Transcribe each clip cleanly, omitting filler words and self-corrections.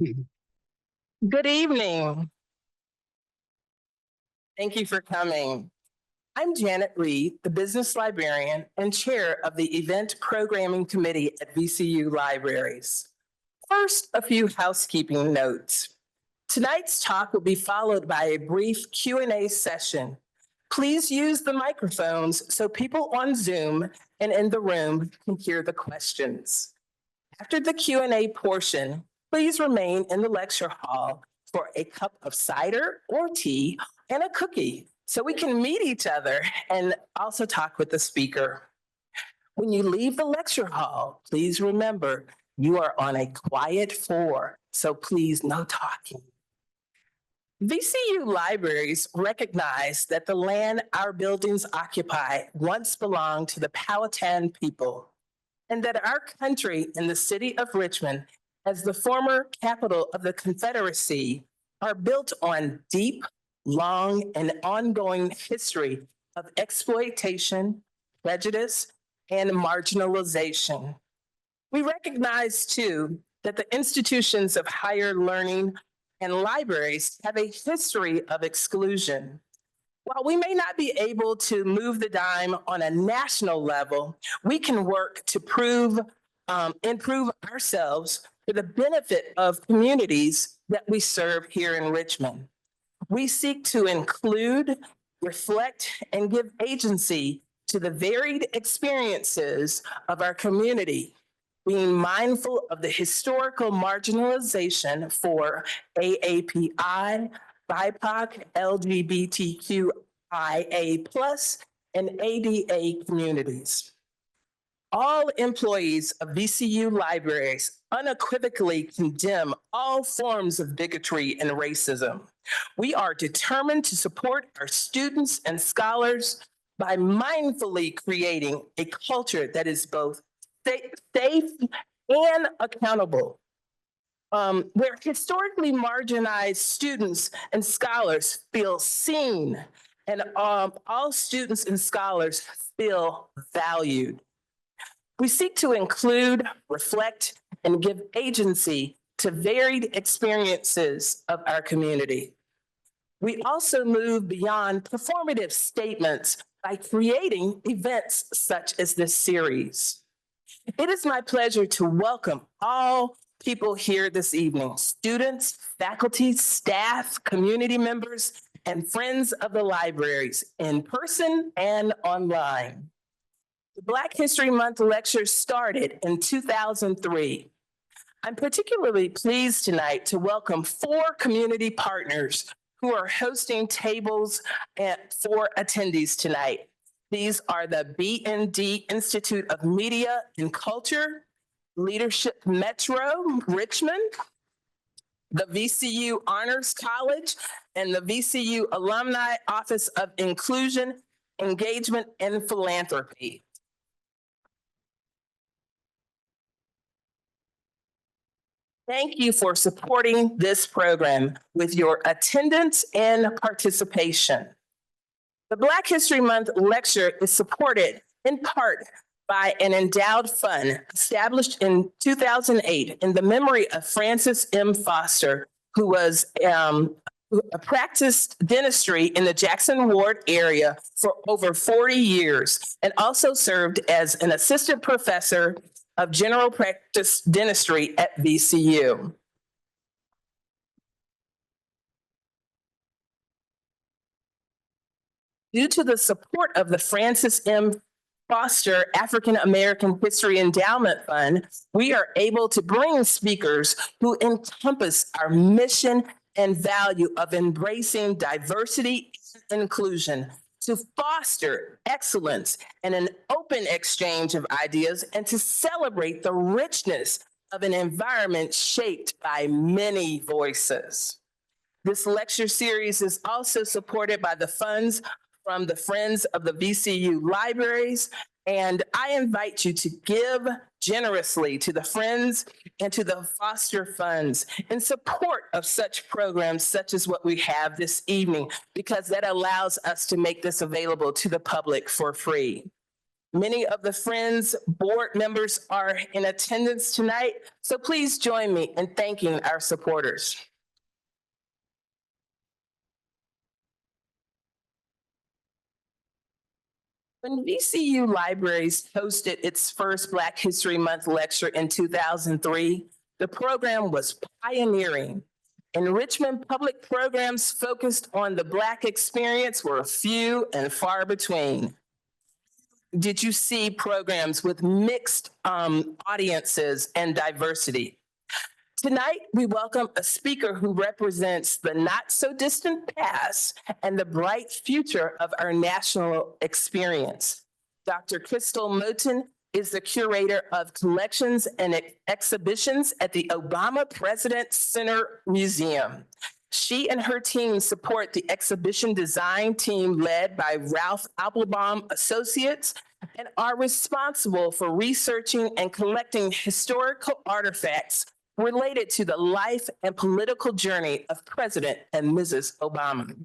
Good evening. Thank you for coming. I'm Janet Reed, the business librarian and chair of the Event Programming Committee at VCU Libraries. First, a few housekeeping notes. Tonight's talk will be followed by a brief Q&A session. Please use the microphones so people on Zoom and in the room can hear the questions. After the Q&A portion, please remain in the lecture hall for a cup of cider or tea and a cookie so we can meet each other and also talk with the speaker. When you leave the lecture hall, please remember you are on a quiet floor, so please no talking. VCU libraries recognize that the land our buildings occupy once belonged to the Powhatan people, and that our country and the city of Richmond, as the former capital of the Confederacy, are built on deep, long, and ongoing history of exploitation, prejudice, and marginalization. We recognize, too, that the institutions of higher learning and libraries have a history of exclusion. While we may not be able to move the dime on a national level, we can work to improve ourselves for the benefit of communities that we serve here in Richmond. We seek to include, reflect, and give agency to the varied experiences of our community, being mindful of the historical marginalization for AAPI, BIPOC, LGBTQIA+, and ADA communities. All employees of VCU libraries unequivocally condemn all forms of bigotry and racism. We are determined to support our students and scholars by mindfully creating a culture that is both safe and accountable. Where historically marginalized students and scholars feel seen, and all students and scholars feel valued. We seek to include, reflect, and give agency to varied experiences of our community. We also move beyond performative statements by creating events such as this series. It is my pleasure to welcome all people here this evening: students, faculty, staff, community members, and friends of the libraries, in person and online. The Black History Month lecture started in 2003. I'm particularly pleased tonight to welcome 4 community partners who are hosting tables for attendees tonight. These are the B&D Institute of Media and Culture, Leadership Metro Richmond, the VCU Honors College, and the VCU Alumni Office of Inclusion, Engagement, and Philanthropy. Thank you for supporting this program with your attendance and participation. The Black History Month lecture is supported in part by an endowed fund established in 2008 in the memory of Francis M. Foster, who practiced dentistry in the Jackson Ward area for over 40 years and also served as an assistant professor of general practice dentistry at VCU. Due to the support of the Francis M. Foster African American History Endowment Fund, we are able to bring speakers who encompass our mission and value of embracing diversity and inclusion, to foster excellence and an open exchange of ideas, and to celebrate the richness of an environment shaped by many voices. This lecture series is also supported by the funds from the Friends of the VCU Libraries, and I invite you to give generously to the Friends and to the Foster Funds in support of such programs such as what we have this evening, because that allows us to make this available to the public for free. Many of the Friends board members are in attendance tonight, so please join me in thanking our supporters. When VCU Libraries hosted its first Black History Month lecture in 2003, the program was pioneering. In Richmond, public programs focused on the Black experience were few and far between. Did you see programs with mixed audiences and diversity? Tonight, we welcome a speaker who represents the not so distant past and the bright future of our national experience. Dr. Crystal Moten is the curator of collections and exhibitions at the Obama President Center Museum. She and her team support the exhibition design team led by Ralph Applebaum Associates and are responsible for researching and collecting historical artifacts related to the life and political journey of President and Mrs. Obama.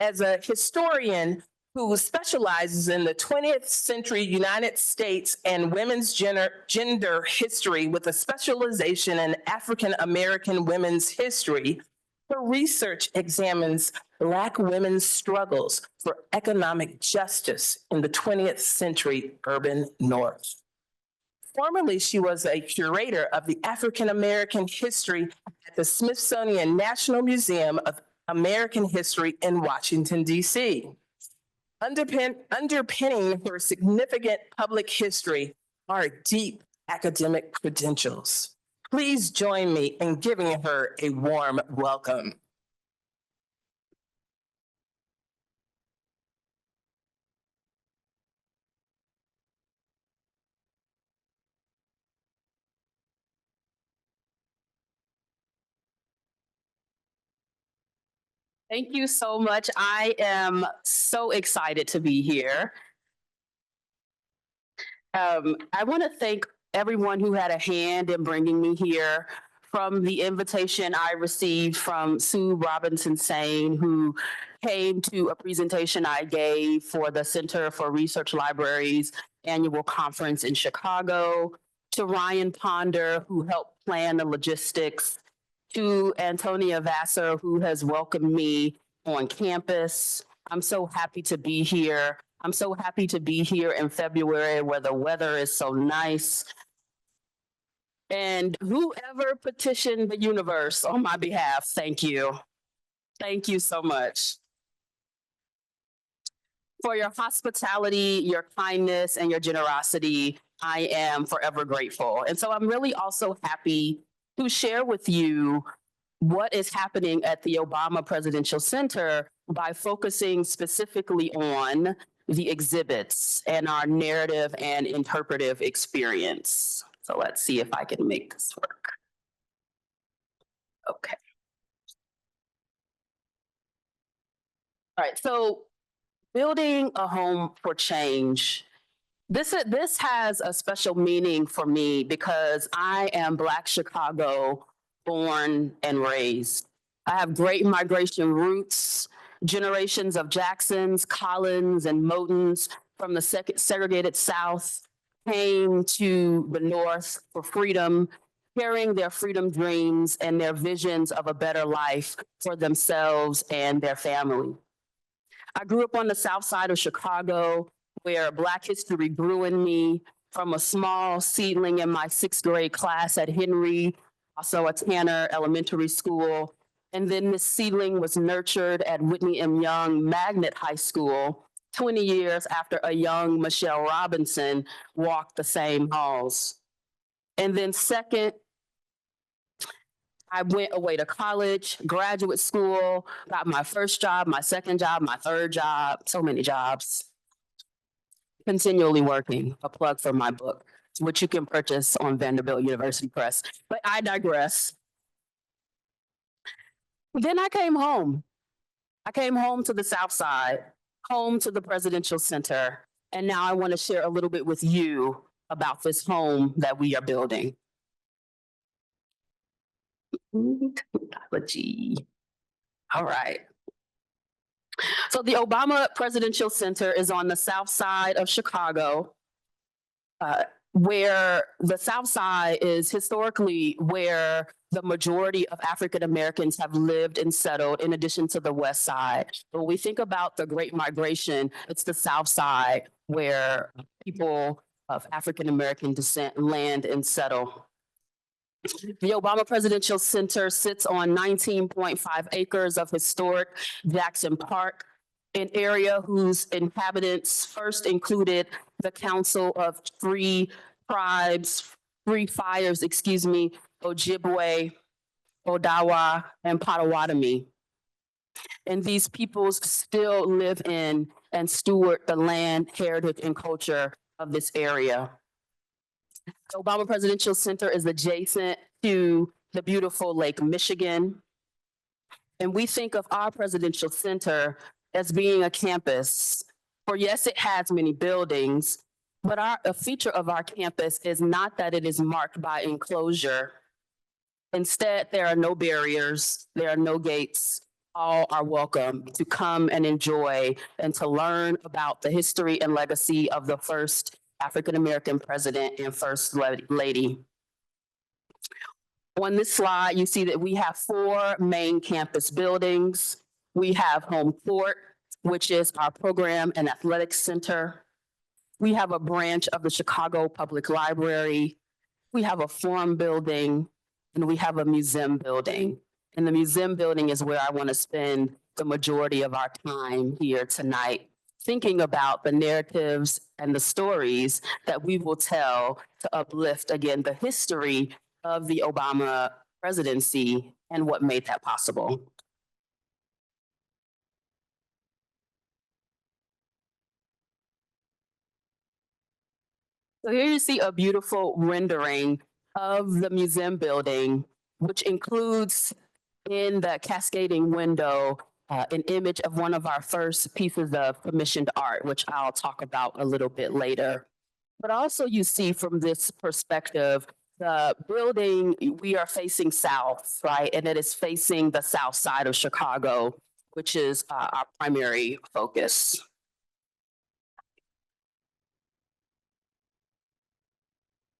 As a historian who specializes in the 20th century United States and women's gender history with a specialization in African American women's history, her research examines Black women's struggles for economic justice in the 20th century urban North. Formerly, she was a curator of the African American history at the Smithsonian National Museum of American History in Washington, D.C. Underpinning her significant public history are deep academic credentials. Please join me in giving her a warm welcome. Thank you so much. I am so excited to be here. I want to thank everyone who had a hand in bringing me here. From the invitation I received from Sue Robinson Sane, who came to a presentation I gave for the Center for Research Libraries annual conference in Chicago, to Ryan Ponder, who helped plan the logistics, to Antonia Vassar, who has welcomed me on campus. I'm so happy to be here. I'm so happy to be here in February where the weather is so nice. And whoever petitioned the universe on my behalf, thank you. Thank you so much. For your hospitality, your kindness, and your generosity, I am forever grateful. And so I'm really also happy to share with you what is happening at the Obama Presidential Center by focusing specifically on the exhibits and our narrative and interpretive experience. So let's see if I can make this work. Okay. All right, so building a home for change. This has a special meaning for me because I am Black Chicago born and raised. I have great migration roots, generations of Jacksons, Collins, and Motens from the segregated South came to the North for freedom, carrying their freedom dreams and their visions of a better life for themselves and their family. I grew up on the South Side of Chicago, where Black history grew in me from a small seedling in my 6th grade class at Henry, also at Tanner Elementary School. And then this seedling was nurtured at Whitney M. Young Magnet High School 20 years after a young Michelle Robinson walked the same halls. And then second, I went away to college, graduate school, got my first job, my second job, my third job, so many jobs. Continually working, a plug for my book, which you can purchase on Vanderbilt University Press. But I digress. Then I came home. I came home to the South Side, home to the Presidential Center. And now I want to share a little bit with you about this home that we are building. Technology. All right. So the Obama Presidential Center is on the south side of Chicago, where the South Side is historically where the majority of African Americans have lived and settled, in addition to the West Side. When we think about the Great Migration, it's the South Side where people of African American descent land and settle. The Obama Presidential Center sits on 19.5 acres of historic Jackson Park, an area whose inhabitants first included the Council of Three Fires, Ojibwe, Odawa, and Potawatomi. And these peoples still live in and steward the land, heritage, and culture of this area. The Obama Presidential Center is adjacent to the beautiful Lake Michigan. And we think of our presidential center as being a campus. For yes, it has many buildings, but a feature of our campus is not that it is marked by enclosure. Instead, there are no barriers, there are no gates. All are welcome to come and enjoy and to learn about the history and legacy of the first African-American president and first lady. On this slide, you see that we have 4 main campus buildings. We have Home Court, which is our program and athletics center. We have a branch of the Chicago Public Library. We have a forum building, and we have a museum building. And the museum building is where I want to spend the majority of our time here tonight, thinking about the narratives and the stories that we will tell to uplift, again, the history of the Obama presidency and what made that possible. So here you see a beautiful rendering of the museum building, which includes in the cascading window an image of one of our first pieces of commissioned art, which I'll talk about a little bit later. But also you see from this perspective, the building, we are facing south, right? And it is facing the south side of Chicago, which is our primary focus.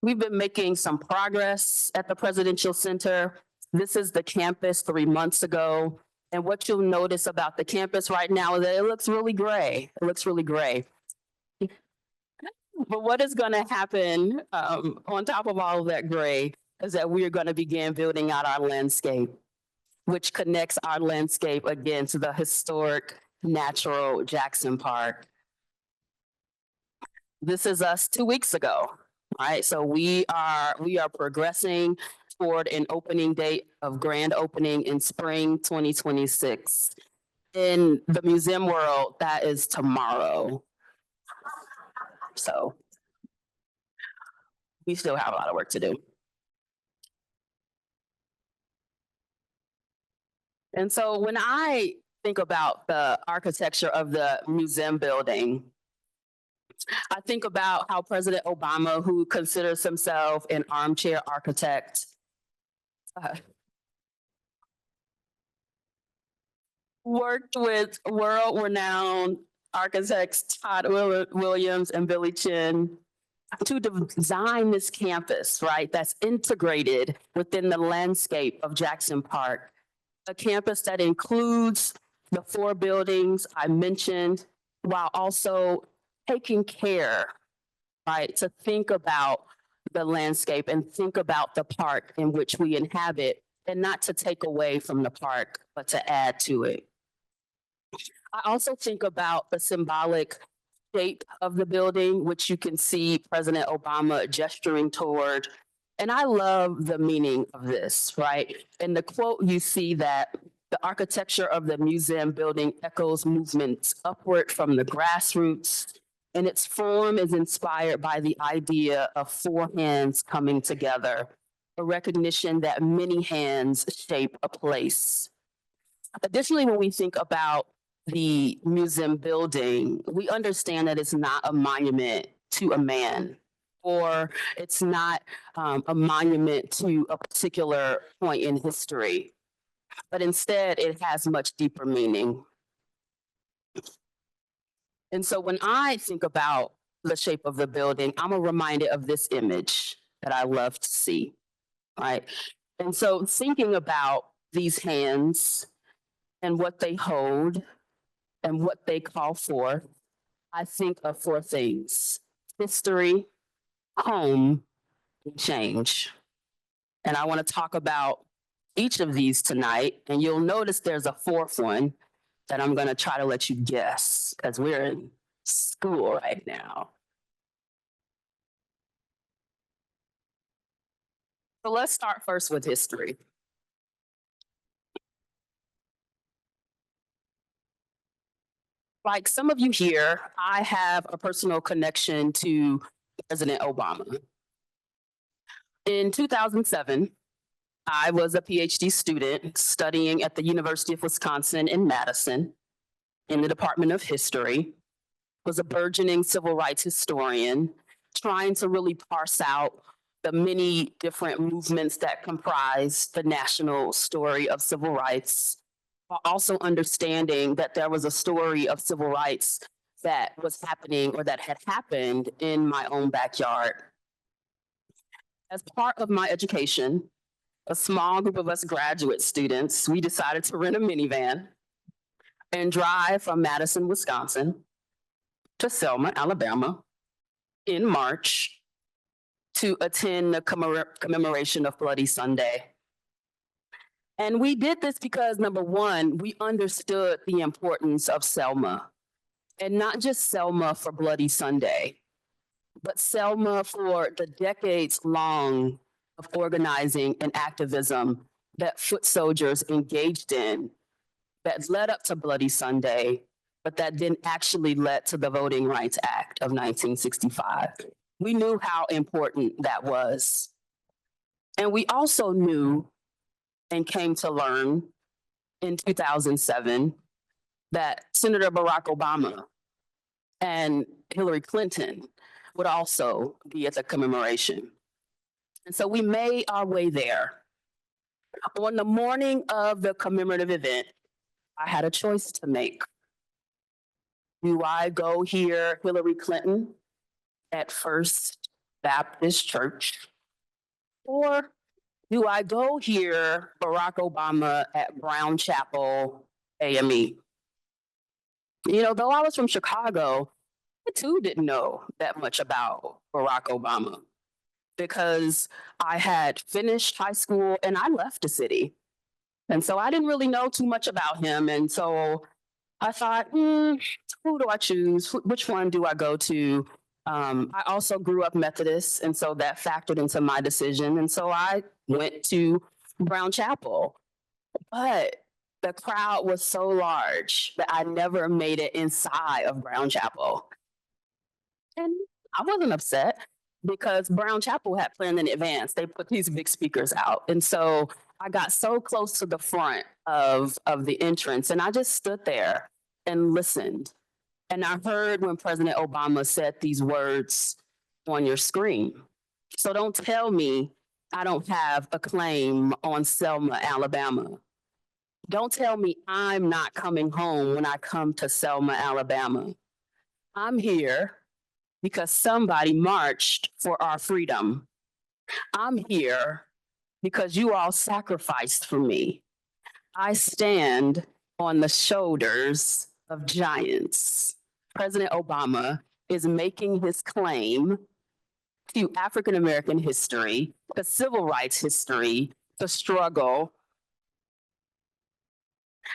We've been making some progress at the Presidential Center. This is the campus 3 months ago. And what you'll notice about the campus right now is that it looks really gray. It looks really gray. But what is going to happen on top of all of that gray is that we are going to begin building out our landscape, which connects our landscape again to the historic natural Jackson Park. This is us 2 weeks ago, right? So we are progressing toward an opening date of grand opening in spring 2026. In the museum world, that is tomorrow. So we still have a lot of work to do. And so when I think about the architecture of the museum building, I think about how President Obama, who considers himself an armchair architect, worked with world-renowned architects Todd Williams and Billy Chin to design this campus, right, that's integrated within the landscape of Jackson Park, a campus that includes the 4 buildings I mentioned, while also taking care, right, to think about the landscape and think about the park in which we inhabit, and not to take away from the park, but to add to it. I also think about the symbolic shape of the building, which you can see President Obama gesturing toward. And I love the meaning of this, right? In the quote, you see that the architecture of the museum building echoes movements upward from the grassroots, and its form is inspired by the idea of 4 hands coming together, a recognition that many hands shape a place. Additionally, when we think about the museum building, we understand that it's not a monument to a man, or it's not a monument to a particular point in history, but instead it has much deeper meaning. And so when I think about the shape of the building, I'm reminded of this image that I love to see, right? And so thinking about these hands and what they hold and what they call forth, I think of four things: history, home, and change. And I want to talk about each of these tonight. And you'll notice there's a fourth one that I'm going to try to let you guess because we're in school right now. So let's start first with history. Like some of you here, I have a personal connection to President Obama. In 2007, I was a PhD student studying at the University of Wisconsin in Madison in the Department of History, was a burgeoning civil rights historian, trying to really parse out the many different movements that comprise the national story of civil rights, while also understanding that there was a story of civil rights that was happening or that had happened in my own backyard. As part of my education, a small group of us graduate students, we decided to rent a minivan and drive from Madison, Wisconsin to Selma, Alabama in March to attend the commemoration of Bloody Sunday. And we did this because, number one, we understood the importance of Selma, and not just Selma for Bloody Sunday, but Selma for the decades long of organizing and activism that foot soldiers engaged in that led up to Bloody Sunday, but that then actually led to the Voting Rights Act of 1965. We knew how important that was. And we also knew and came to learn in 2007 that Senator Barack Obama and Hillary Clinton would also be at the commemoration. And so we made our way there. On the morning of the commemorative event, I had a choice to make. Do I go hear Hillary Clinton at First Baptist Church? Or do I go hear Barack Obama at Brown Chapel AME? You know, though I was from Chicago, I too didn't know that much about Barack Obama because I had finished high school and I left the city. And so I didn't really know too much about him. And so I thought, who do I choose? Which one do I go to? I also grew up Methodist, and so that factored into my decision. And so I went to Brown Chapel. But the crowd was so large that I never made it inside of Brown Chapel. And I wasn't upset because Brown Chapel had planned in advance. They put these big speakers out. And so I got so close to the front of the entrance, and I just stood there and listened. And I heard when President Obama said these words on your screen. So don't tell me I don't have a claim on Selma, Alabama. Don't tell me I'm not coming home when I come to Selma, Alabama. I'm here because somebody marched for our freedom. I'm here because you all sacrificed for me. I stand on the shoulders of giants. President Obama is making his claim to African American history, to civil rights history, the struggle.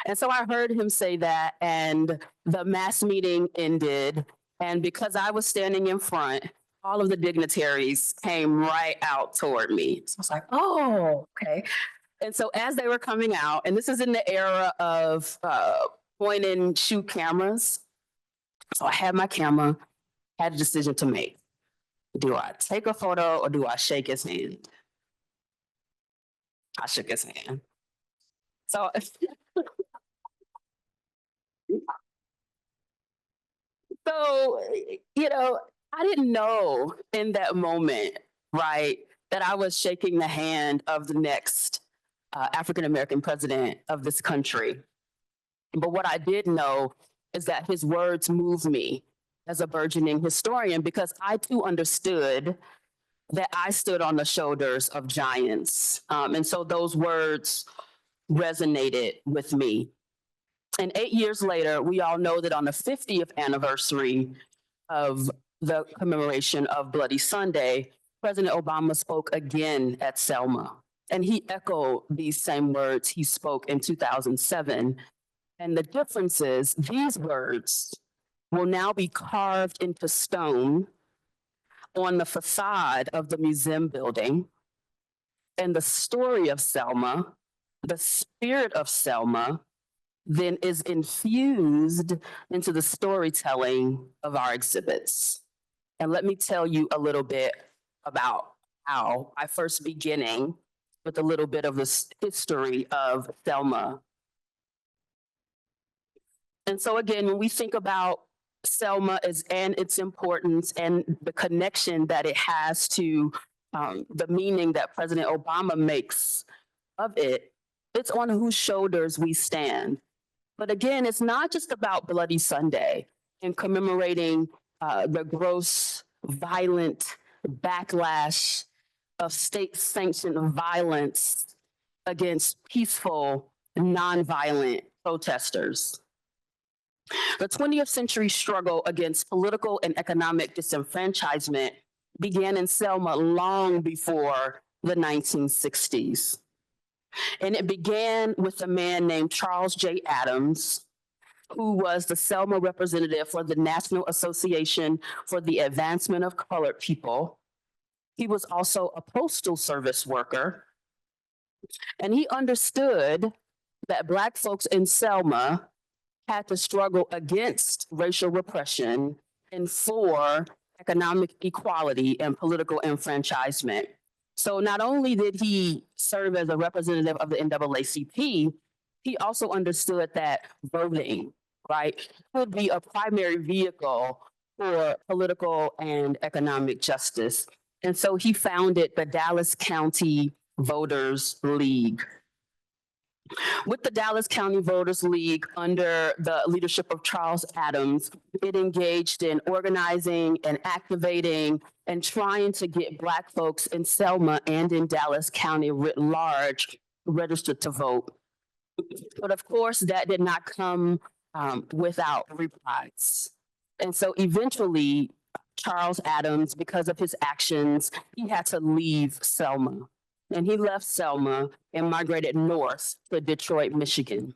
And so I heard him say that, and the mass meeting ended. And because I was standing in front, all of the dignitaries came right out toward me. So I was like, oh, okay. And so as they were coming out, and this is in the era of point and shoot cameras. So I had my camera, had a decision to make. Do I take a photo or do I shake his hand? I shook his hand. So, you know, I didn't know in that moment, right, that I was shaking the hand of the next African American president of this country. But what I did know is that his words move me as a burgeoning historian because I too understood that I stood on the shoulders of giants. And so those words resonated with me. And 8 years later, we all know that on the 50th anniversary of the commemoration of Bloody Sunday, President Obama spoke again at Selma. And he echoed these same words he spoke in 2007. And the difference is these words will now be carved into stone on the facade of the museum building. And the story of Selma, the spirit of Selma, then is infused into the storytelling of our exhibits. And let me tell you a little bit about how I first beginning with a little bit of the history of Selma. And so again, when we think about Selma and its importance and the connection that it has to the meaning that President Obama makes of it, it's on whose shoulders we stand. But again, it's not just about Bloody Sunday and commemorating the gross, violent backlash of state-sanctioned violence against peaceful, nonviolent protesters. The 20th century struggle against political and economic disenfranchisement began in Selma long before the 1960s. And it began with a man named Charles J. Adams, who was the Selma representative for the National Association for the Advancement of Colored People. He was also a postal service worker. And he understood that Black folks in Selma had to struggle against racial repression and for economic equality and political enfranchisement. So not only did he serve as a representative of the NAACP, he also understood that voting, right, could be a primary vehicle for political and economic justice. And so he founded the Dallas County Voters League. With the Dallas County Voters League under the leadership of Charles Adams, it engaged in organizing and activating and trying to get Black folks in Selma and in Dallas County writ large registered to vote. But of course, that did not come without replies. And so eventually, Charles Adams, because of his actions, he had to leave Selma. And he left Selma and migrated north to Detroit, Michigan.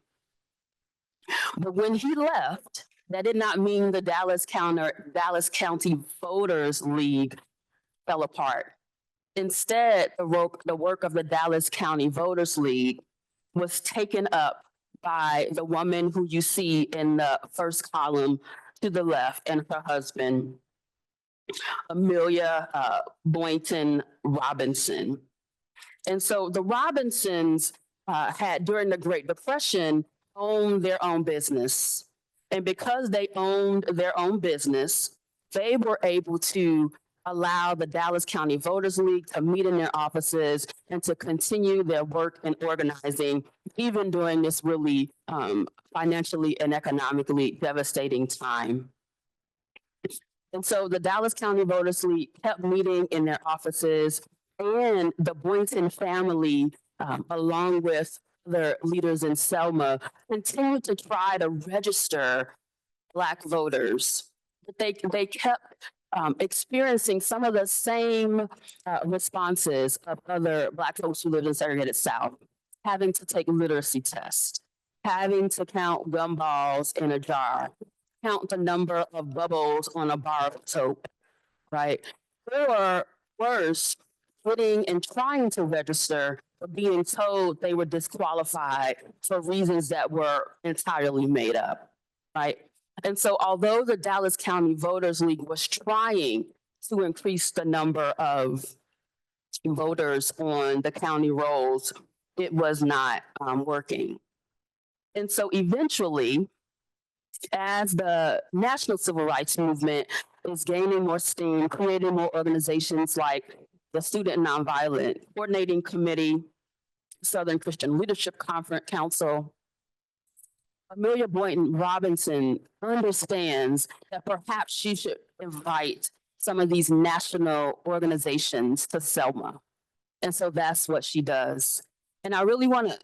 But when he left, that did not mean the Dallas County Voters League fell apart. Instead, the work of the Dallas County Voters League was taken up by the woman who you see in the first column to the left and her husband, Amelia Boynton Robinson. And so the Robinsons had, during the Great Depression, owned their own business. And because they owned their own business, they were able to allow the Dallas County Voters League to meet in their offices and to continue their work in organizing, even during this really financially and economically devastating time. And so the Dallas County Voters League kept meeting in their offices, and the Boynton family, along with their leaders in Selma, continued to try to register Black voters. But they kept experiencing some of the same responses of other Black folks who lived in segregated South, having to take literacy tests, having to count gumballs in a jar, count the number of bubbles on a bar of soap, right? Or worse, putting and trying to register, but being told they were disqualified for reasons that were entirely made up, right? And so although the Dallas County Voters League was trying to increase the number of voters on the county rolls, it was not working. And so eventually, as the national civil rights movement is gaining more steam, creating more organizations like the Student Nonviolent Coordinating Committee, Southern Christian Leadership Conference Council, Amelia Boynton Robinson understands that perhaps she should invite some of these national organizations to Selma. And so that's what she does. And I really want to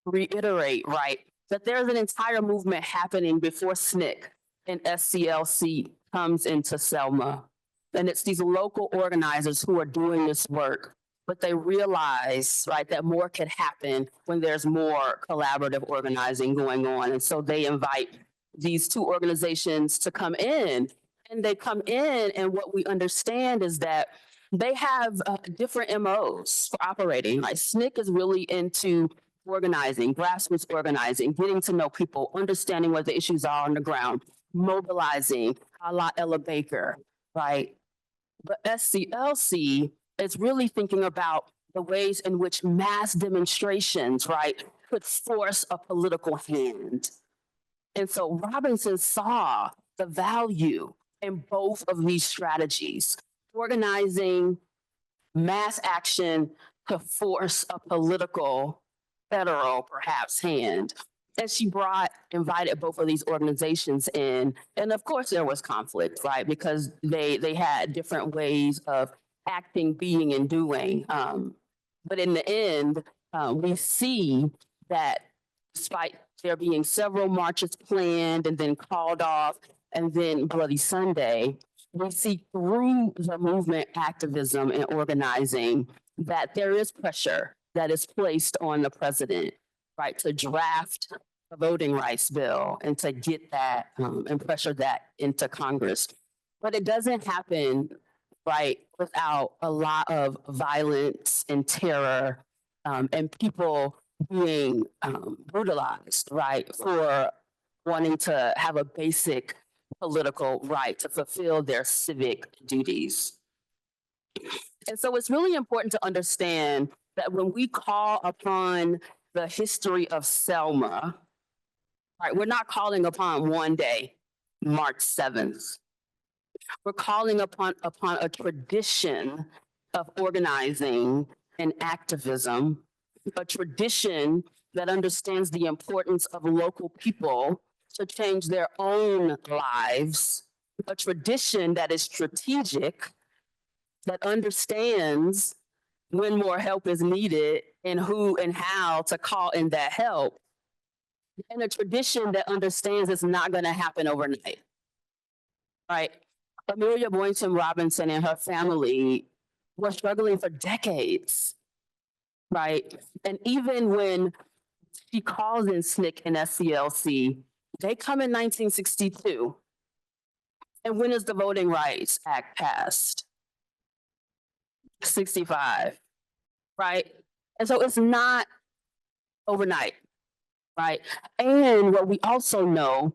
reiterate, right, that there's an entire movement happening before SNCC and SCLC comes into Selma. And it's these local organizers who are doing this work, but they realize, right, that more could happen when there's more collaborative organizing going on. And so they invite these two organizations to come in, and they come in, and what we understand is that they have different MOs for operating. Like SNCC is really into organizing, grassroots organizing, getting to know people, understanding what the issues are on the ground, mobilizing, a la Ella Baker, right? But SCLC is really thinking about the ways in which mass demonstrations, right, could force a political hand. And so Robinson saw the value in both of these strategies, organizing mass action to force a political, federal, perhaps, hand. And she invited both of these organizations in. And of course, there was conflict, right? Because they had different ways of acting, being, and doing. But in the end, we see that despite there being several marches planned and then called off, and then Bloody Sunday, we see through the movement activism and organizing that there is pressure that is placed on the president, right, to draft a voting rights bill and to get that and pressure that into Congress. But it doesn't happen, right, without a lot of violence and terror and people being brutalized, right, for wanting to have a basic political right to fulfill their civic duties. And so it's really important to understand that when we call upon the history of Selma, right, we're not calling upon one day, March 7th. We're calling upon a tradition of organizing and activism, a tradition that understands the importance of local people to change their own lives, a tradition that is strategic, that understands when more help is needed and who and how to call in that help, and a tradition that understands it's not going to happen overnight, right? Amelia Boynton Robinson and her family were struggling for decades, right? And even when she calls in SNCC and SCLC, they come in 1962. And when is the Voting Rights Act passed? 65, right? And so it's not overnight, right? And what we also know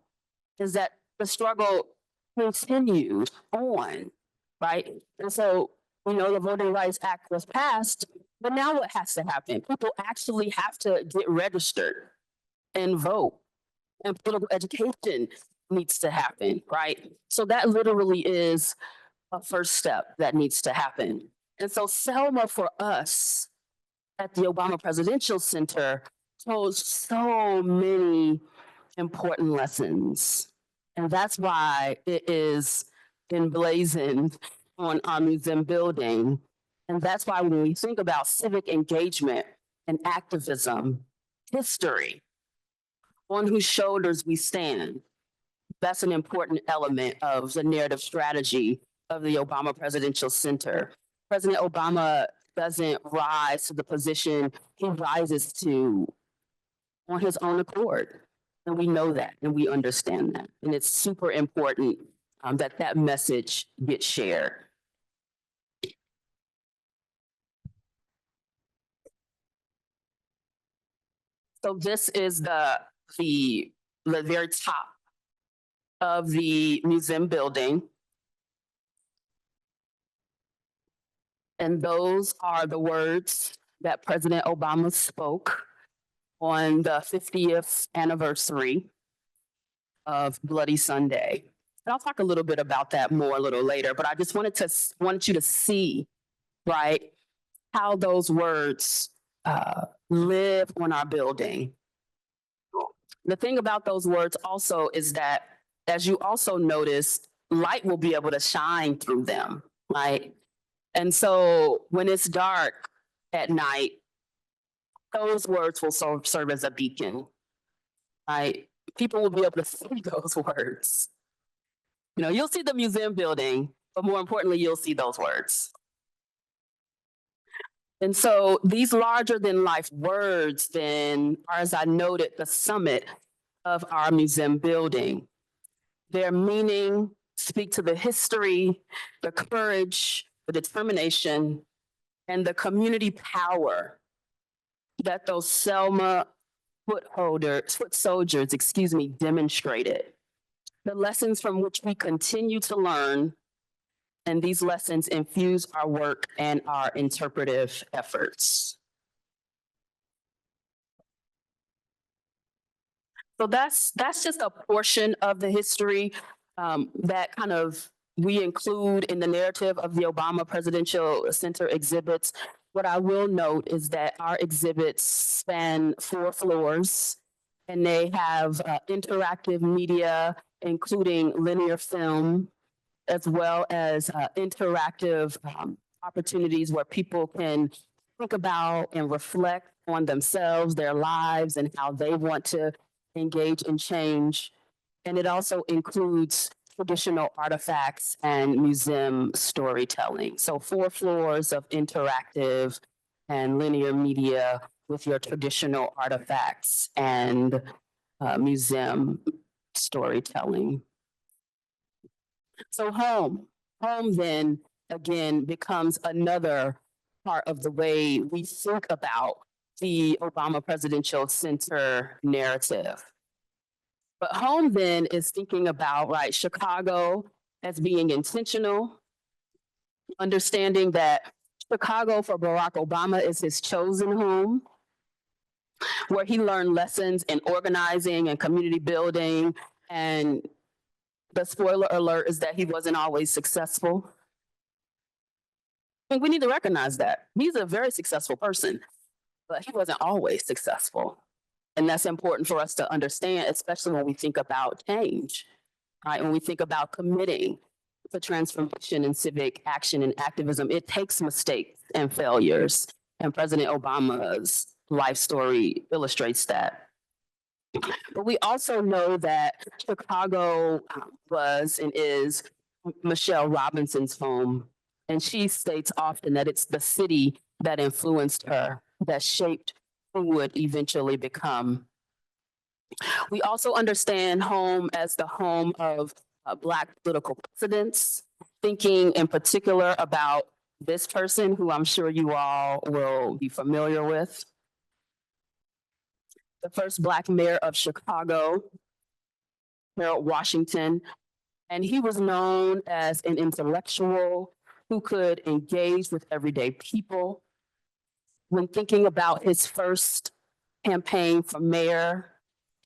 is that the struggle continues on, right? And so, you know, the Voting Rights Act was passed, but now what has to happen? People actually have to get registered and vote, and political education needs to happen, right? So that literally is a first step that needs to happen. And so Selma for us at the Obama Presidential Center told so many important lessons. And that's why it is emblazoned on our museum building. And that's why when we think about civic engagement and activism, history, on whose shoulders we stand, that's an important element of the narrative strategy of the Obama Presidential Center. President Obama doesn't rise to the position he rises to on his own accord. And we know that and we understand that. And it's super important that that message gets shared. So this is the very top of the museum building. And those are the words that President Obama spoke on the 50th anniversary of Bloody Sunday. And I'll talk a little bit about that more a little later, but I just wanted you to see, right, how those words live on our building. The thing about those words also is that, as you also notice, light will be able to shine through them, right? And so when it's dark at night, those words will serve as a beacon, right? People will be able to see those words. You know, you'll see the museum building, but more importantly, you'll see those words. And so these larger than life words then are, as I noted, the summit of our museum building. Their meaning speak to the history, the courage, the determination, and the community power that those Selma foot soldiers, demonstrated. The lessons from which we continue to learn, and these lessons infuse our work and our interpretive efforts. So that's just a portion of the history that kind of we include in the narrative of the Obama Presidential Center exhibits. What I will note is that our exhibits span 4 floors, and they have interactive media, including linear film, as well as interactive opportunities where people can think about and reflect on themselves, their lives, and how they want to engage in change. And it also includes traditional artifacts and museum storytelling. So 4 floors of interactive and linear media with your traditional artifacts and museum storytelling. So home then again becomes another part of the way we think about the Obama Presidential Center narrative. But home then is thinking about, right, Chicago as being intentional, understanding that Chicago for Barack Obama is his chosen home, where he learned lessons in organizing and community building. And the spoiler alert is that he wasn't always successful. And we need to recognize that. He's a very successful person, but he wasn't always successful. And that's important for us to understand, especially when we think about change, right? When we think about committing to transformation and civic action and activism, it takes mistakes and failures. And President Obama's life story illustrates that. But we also know that Chicago was and is Michelle Robinson's home. And she states often that it's the city that influenced her, that shaped who would eventually become. We also understand home as the home of Black political presidents, thinking in particular about this person who I'm sure you all will be familiar with. The first Black mayor of Chicago, Harold Washington, and he was known as an intellectual who could engage with everyday people. When thinking about his first campaign for mayor,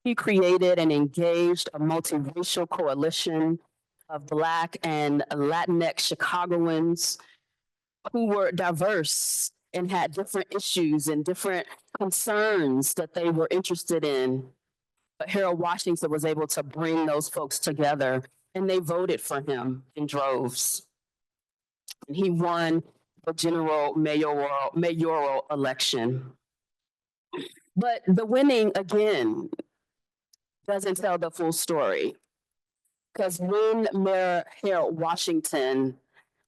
he created and engaged a multiracial coalition of Black and Latinx Chicagoans who were diverse and had different issues and different concerns that they were interested in. But Harold Washington was able to bring those folks together, and they voted for him in droves. And he won the general mayoral election. But the winning, again, doesn't tell the full story. Because when Mayor Harold Washington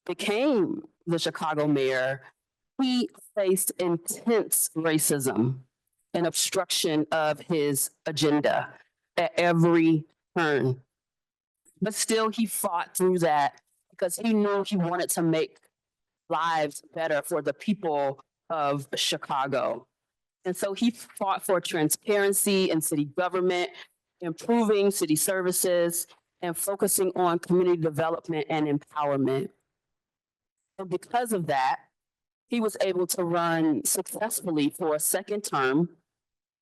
became the Chicago mayor, he faced intense racism and obstruction of his agenda at every turn. But still, he fought through that because he knew he wanted to make lives better for the people of Chicago. And so he fought for transparency in city government, improving city services, and focusing on community development and empowerment. And because of that, he was able to run successfully for a second term,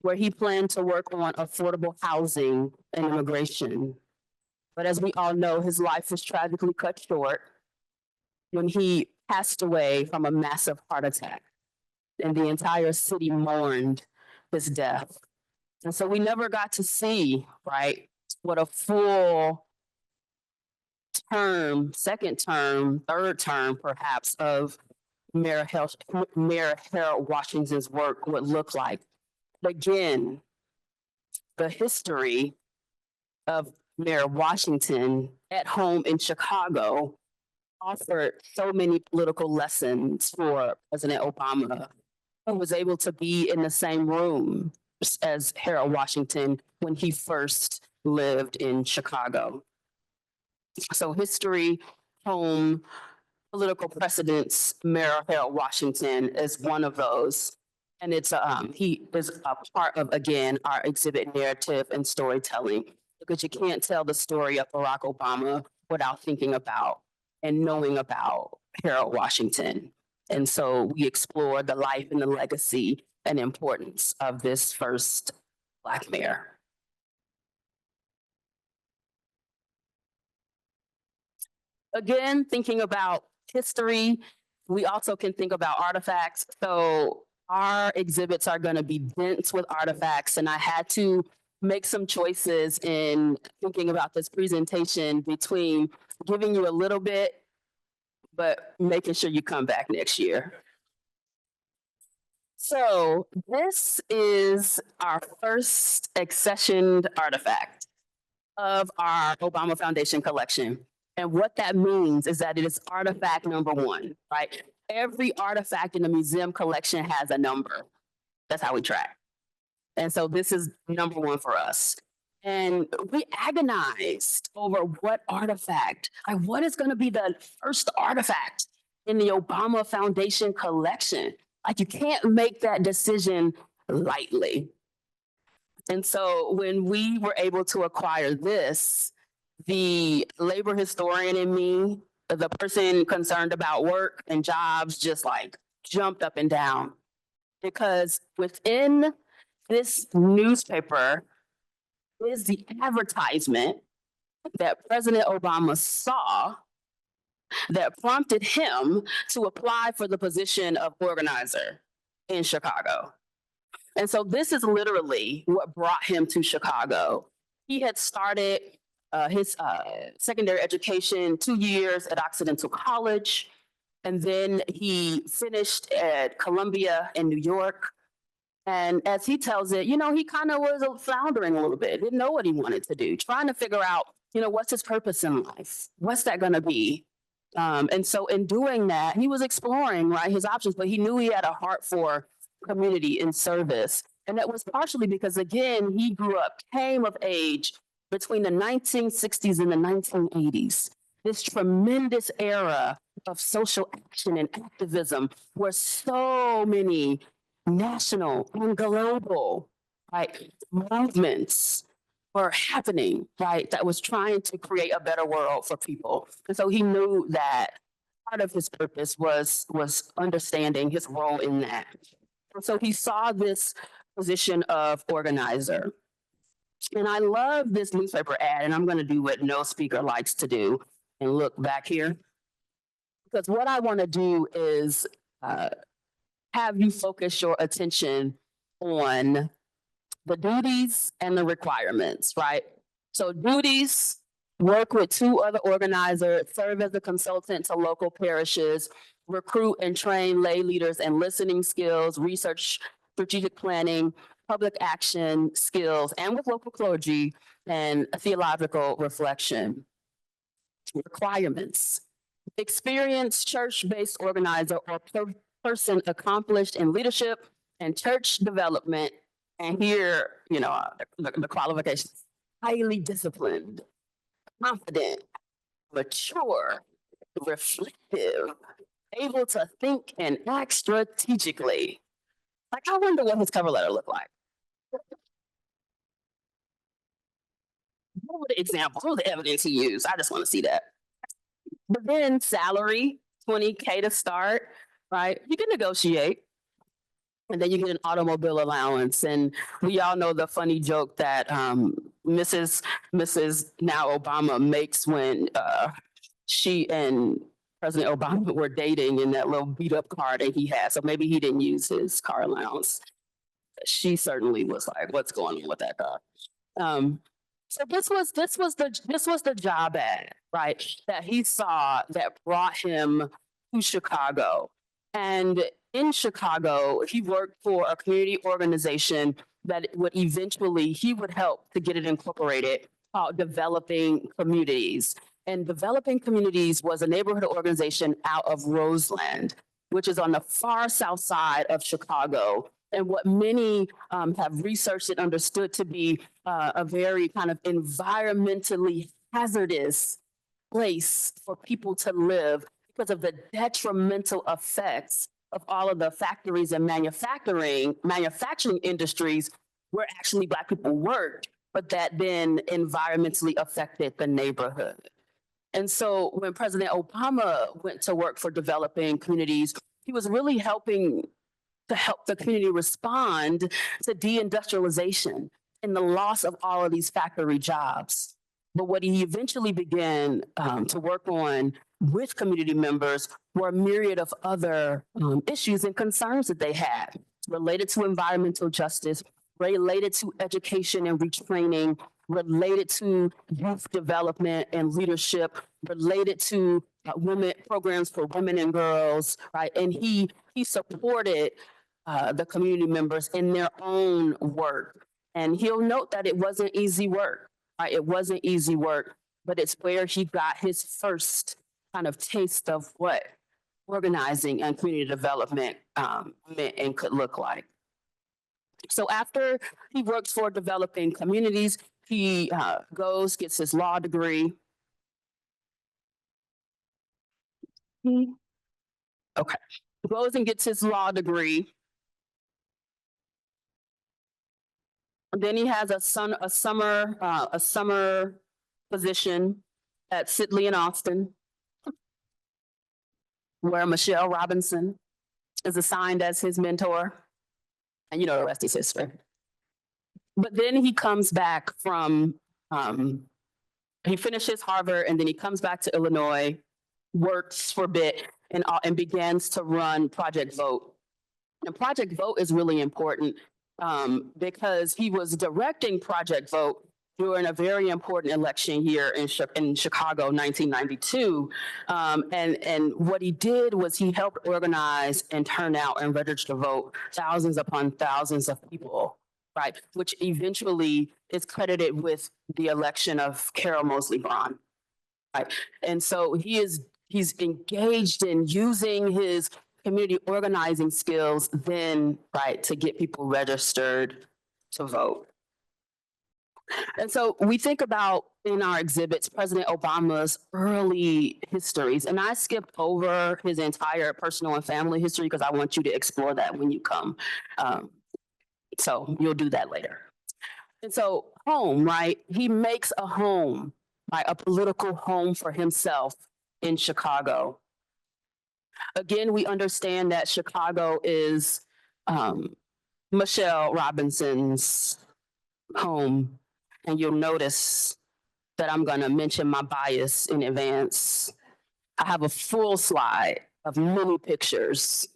where he planned to work on affordable housing and immigration. But as we all know, his life was tragically cut short when he passed away from a massive heart attack, and the entire city mourned his death. And so we never got to see, right, what a full term, second term, third term perhaps of Mayor Harold Washington's work would look like. Again, the history of Mayor Washington at home in Chicago offered so many political lessons for President Obama, who was able to be in the same room as Harold Washington when he first lived in Chicago. So history, home, political precedents, Mayor Harold Washington is one of those. And it's he is a part of, again, our exhibit narrative and storytelling, because you can't tell the story of Barack Obama without thinking about and knowing about Harold Washington. And so we explore the life and the legacy and importance of this first Black mayor. Again, thinking about history, we also can think about artifacts. So our exhibits are going to be dense with artifacts, and I had to make some choices in thinking about this presentation between giving you a little bit, but making sure you come back next year. So this is our first accessioned artifact of our Obama Foundation collection. And what that means is that it is artifact number one, right? Every artifact in the museum collection has a number. That's how we track. And so this is number one for us. And we agonized over what artifact, like what is going to be the first artifact in the Obama Foundation collection. Like you can't make that decision lightly. And so when we were able to acquire this, the labor historian in me, the person concerned about work and jobs, just like jumped up and down. Because within this newspaper is the advertisement that President Obama saw that prompted him to apply for the position of organizer in Chicago. And so this is literally what brought him to Chicago. He had started his secondary education 2 years at Occidental College, and then he finished at Columbia in New York. And as he tells it, you know, he kind of was floundering a little bit, didn't know what he wanted to do, trying to figure out, you know, what's his purpose in life? What's that going to be? And so in doing that, he was exploring, right, his options, but he knew he had a heart for community and service. And that was partially because, again, he grew up, came of age between the 1960s and the 1980s. This tremendous era of social action and activism where so many national and global, right, movements were happening, right, that was trying to create a better world for people. And so he knew that part of his purpose was understanding his role in that. And so he saw this position of organizer. And I love this newspaper ad, and I'm going to do what no speaker likes to do and look back here. Because what I want to do is have you focus your attention on the duties and the requirements, right? So duties, work with 2 other organizers, serve as a consultant to local parishes, recruit and train lay leaders in listening skills, research, strategic planning, public action skills, and with local clergy and theological reflection. Requirements. Experienced church-based organizer or person accomplished in leadership and church development. And here, you know, the qualifications: highly disciplined, confident, mature, reflective, able to think and act strategically. Like, I wonder what his cover letter looked like. What were the examples? What was the evidence he used? I just want to see that. But then salary, $20K to start, right? You can negotiate. And then you get an automobile allowance. And we all know the funny joke that Mrs. now Obama makes when she and President Obama were dating in that little beat up car that he had. So maybe he didn't use his car allowance. she certainly was like, what's going on with that guy? So this was the job ad, right? That he saw that brought him to Chicago. And in Chicago, he worked for a community organization that would eventually he would help to get it incorporated called Developing Communities. And Developing Communities was a neighborhood organization out of Roseland, which is on the far south side of Chicago. And what many have researched and understood to be a very kind of environmentally hazardous place for people to live because of the detrimental effects of all of the factories and manufacturing industries where actually Black people worked, but that then environmentally affected the neighborhood. And so when President Obama went to work for Developing Communities, he was really helping to help the community respond to deindustrialization and the loss of all of these factory jobs. But what he eventually began to work on with community members were a myriad of other issues and concerns that they had related to environmental justice, related to education and retraining, related to youth development and leadership, related to women programs for women and girls, right? And he supported the community members in their own work. And he'll note that it wasn't easy work, right? It wasn't easy work, but it's where he got his first kind of taste of what organizing and community development meant and could look like. So after he works for Developing Communities, he gets his law degree. Okay, goes and gets his law degree. Then he has a summer position at Sidley in Austin, where Michelle Robinson is assigned as his mentor. And you know, the rest is history. But then he comes back from, he finishes Harvard and then he comes back to Illinois, works for a bit and begins to run Project Vote. And Project Vote is really important because he was directing Project Vote during a very important election here in Chicago, 1992. And what he did was he helped organize and turn out and register to vote thousands upon thousands of people, right? Which eventually is credited with the election of Carol Moseley Braun, right? And so he's engaged in using his community organizing skills then, right, to get people registered to vote. And so we think about in our exhibits, President Obama's early histories, and I skipped over his entire personal and family history because I want you to explore that when you come. So you'll do that later. And so home, right? He makes a home, right? A political home for himself in Chicago. Again, we understand that Chicago is Michelle Robinson's home. And you'll notice that I'm going to mention my bias in advance. I have a full slide of many pictures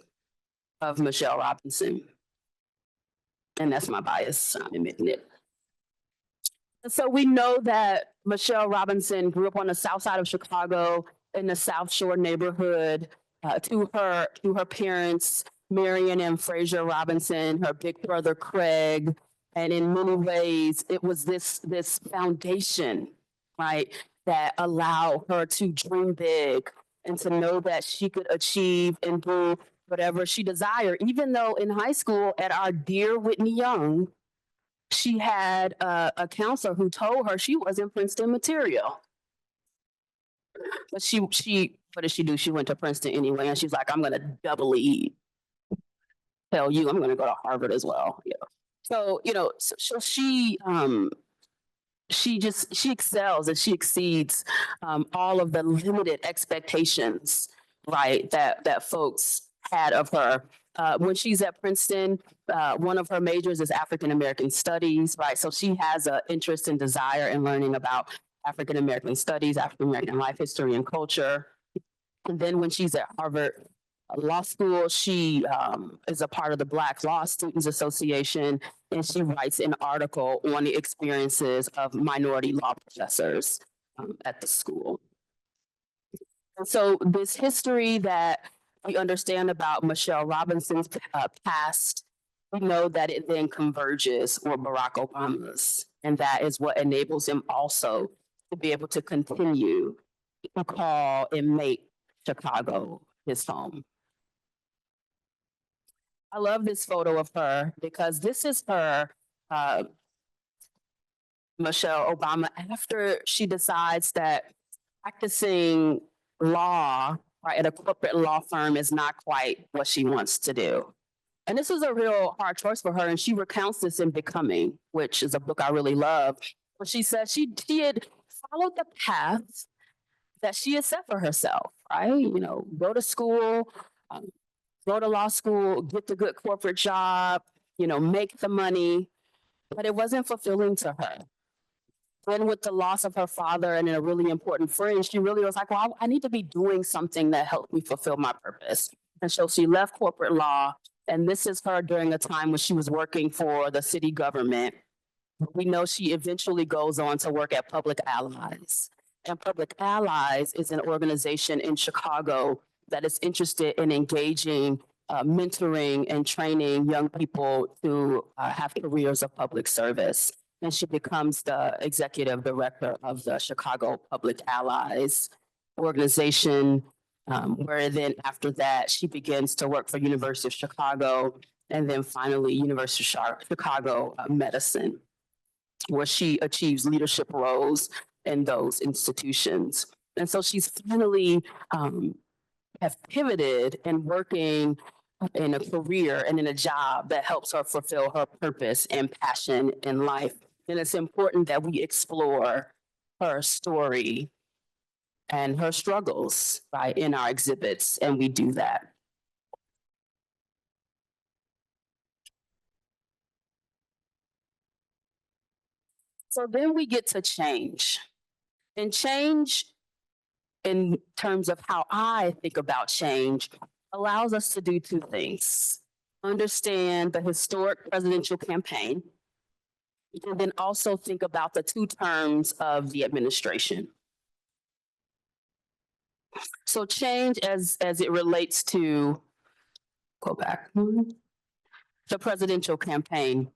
of Michelle Robinson. And that's my bias, I'm admitting it. And so we know that Michelle Robinson grew up on the south side of Chicago in the South Shore neighborhood. To her parents, Marion and Fraser Robinson, her big brother Craig. And in many ways, it was this foundation, right, that allowed her to dream big and to know that she could achieve and do whatever she desired, even though in high school at our dear Whitney Young, she had a counselor who told her she wasn't Princeton material. But what did she do? She went to Princeton anyway, and she's like, I'm going to doubly tell you, I'm going to go to Harvard as well. Yeah. So, you know, so she excels and she exceeds all of the limited expectations, right, that folks had of her. When she's at Princeton, one of her majors is African American Studies, right? So she has an interest and desire in learning about African American studies, African American life history and culture. And then when she's at Harvard, law school. She is a part of the Black Law Students Association, and she writes an article on the experiences of minority law professors at the school. And so this history that we understand about Michelle Robinson's past, we know that it then converges with Barack Obama's, and that is what enables him also to be able to continue to call and make Chicago his home. I love this photo of her because this is her, Michelle Obama, after she decides that practicing law, right, at a corporate law firm is not quite what she wants to do. And this was a real hard choice for her. And she recounts this in Becoming, which is a book I really love. But she said she had followed the path that she had set for herself, right? You know, go to school, go to law school, get the good corporate job, you know, make the money, but it wasn't fulfilling to her. Then with the loss of her father and a really important friend, she really was like, well, I need to be doing something that helps me fulfill my purpose. And so she left corporate law. And this is her during a time when she was working for the city government. We know she eventually goes on to work at Public Allies. And Public Allies is an organization in Chicago that is interested in engaging, mentoring, and training young people to have careers of public service. And she becomes the executive director of the Chicago Public Allies organization, where then after that, she begins to work for University of Chicago, and then finally University of Chicago Medicine, where she achieves leadership roles in those institutions. And so she's finally have pivoted and working in a career and in a job that helps her fulfill her purpose and passion in life. And it's important that we explore her story and her struggles, right, in our exhibits, and we do that. So then we get to change. And change, in terms of how I think about change, allows us to do two things: understand the historic presidential campaign, and then also think about the two terms of the administration. So change as it relates to, go back, the presidential campaign.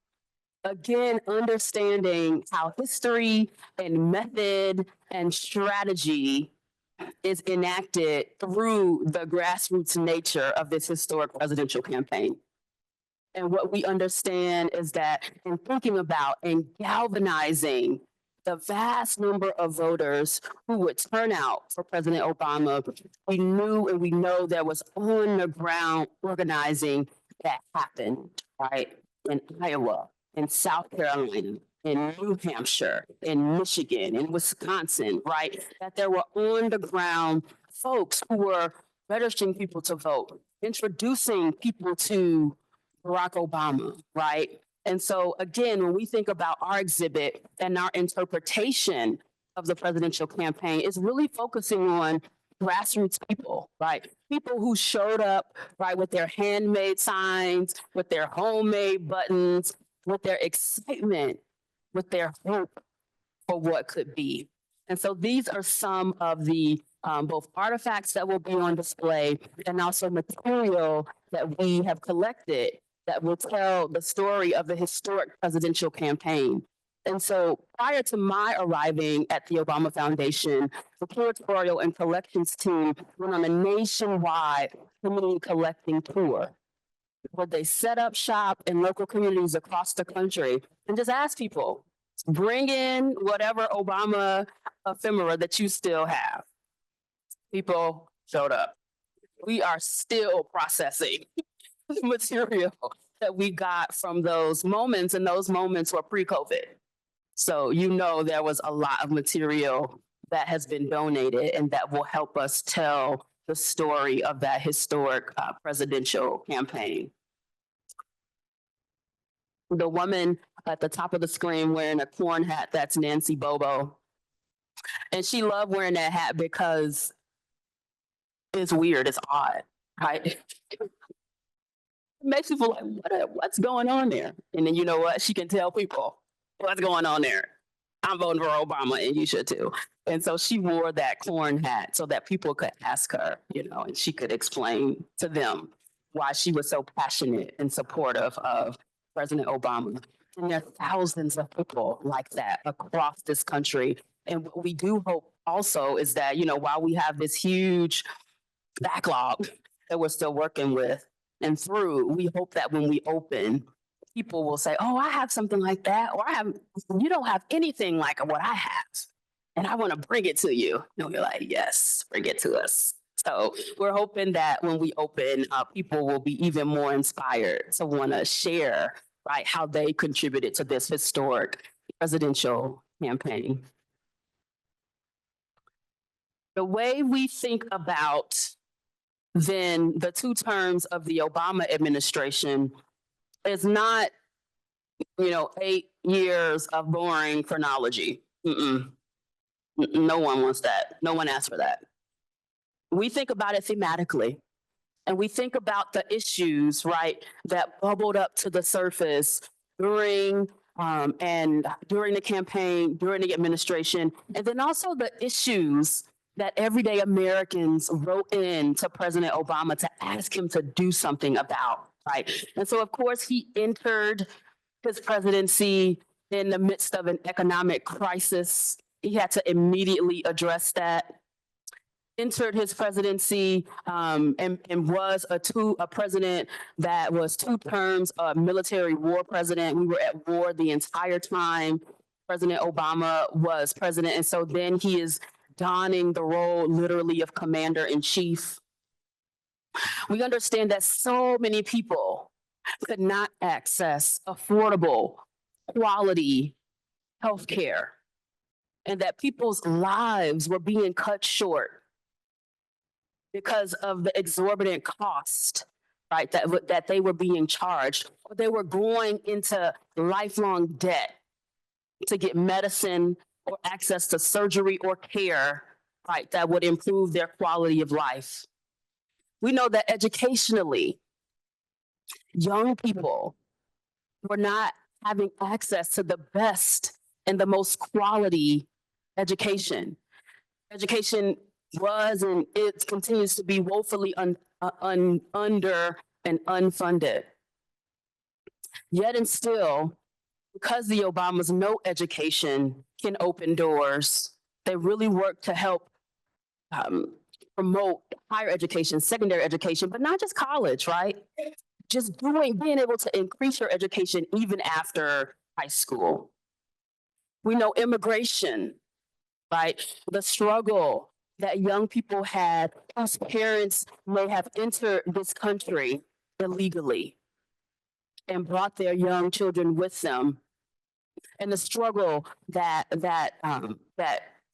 Again, understanding how history and method and strategy is enacted through the grassroots nature of this historic presidential campaign. And what we understand is that in thinking about and galvanizing the vast number of voters who would turn out for President Obama, we knew and we know there was on the ground organizing that happened, right? In Iowa, in South Carolina, in New Hampshire, in Michigan, in Wisconsin, right? That there were on the ground folks who were registering people to vote, introducing people to Barack Obama, right? And so again, when we think about our exhibit and our interpretation of the presidential campaign, it's really focusing on grassroots people, right? People who showed up, right, with their handmade signs, with their homemade buttons, with their excitement, with their hope for what could be. And so these are some of the both artifacts that will be on display and also material that we have collected that will tell the story of the historic presidential campaign. And so prior to my arriving at the Obama Foundation, the curatorial and collections team went on a nationwide community collecting tour where they set up shop in local communities across the country and just ask people, bring in whatever Obama ephemera that you still have. People showed up. We are still processing material that we got from those moments, and those moments were pre-COVID. So you know there was a lot of material that has been donated and that will help us tell the story of that historic presidential campaign. The woman at the top of the screen wearing a corn hat, that's Nancy Bobo. And she loved wearing that hat because it's weird, it's odd. right? Makes people like, what's going on there? And then you know what? She can tell people what's going on there. I'm voting for Obama and you should too. And so she wore that corn hat so that people could ask her, and she could explain to them why she was so passionate and supportive of President Obama. And there are thousands of people like that across this country. And what we do hope also is that, while we have this huge backlog that we're still working with and through, we hope that when we open, people will say, oh, I have something like that, or you don't have anything like what I have, and I want to bring it to you. And we're like, yes, bring it to us. So we're hoping that when we open, people will be even more inspired to want to share, right, how they contributed to this historic presidential campaign. The way we think about then the 2 terms of the Obama administration is not, 8 years of boring chronology. No one wants that. No one asked for that. We think about it thematically, and we think about the issues, right, that bubbled up to the surface during the campaign, during the administration, and then also the issues that everyday Americans wrote in to President Obama to ask him to do something about, right? And so, of course, he entered his presidency in the midst of an economic crisis. He had to immediately address that. Entered his presidency and was a president that was 2 terms, a military war president. We were at war the entire time President Obama was president. And so then he is donning the role literally of commander-in-chief. We understand that so many people could not access affordable, quality health care, and that people's lives were being cut short because of the exorbitant cost, right, that they were being charged. Or they were going into lifelong debt to get medicine or access to surgery or care, right, that would improve their quality of life. We know that educationally, young people were not having access to the best and the most quality education. Education was and it continues to be woefully under and unfunded. Yet and still, because the Obamas know education can open doors, they really work to help promote higher education, secondary education, but not just college, right? Just being able to increase your education even after high school. We know immigration, right? The struggle that young people had whose parents may have entered this country illegally and brought their young children with them, and the struggle that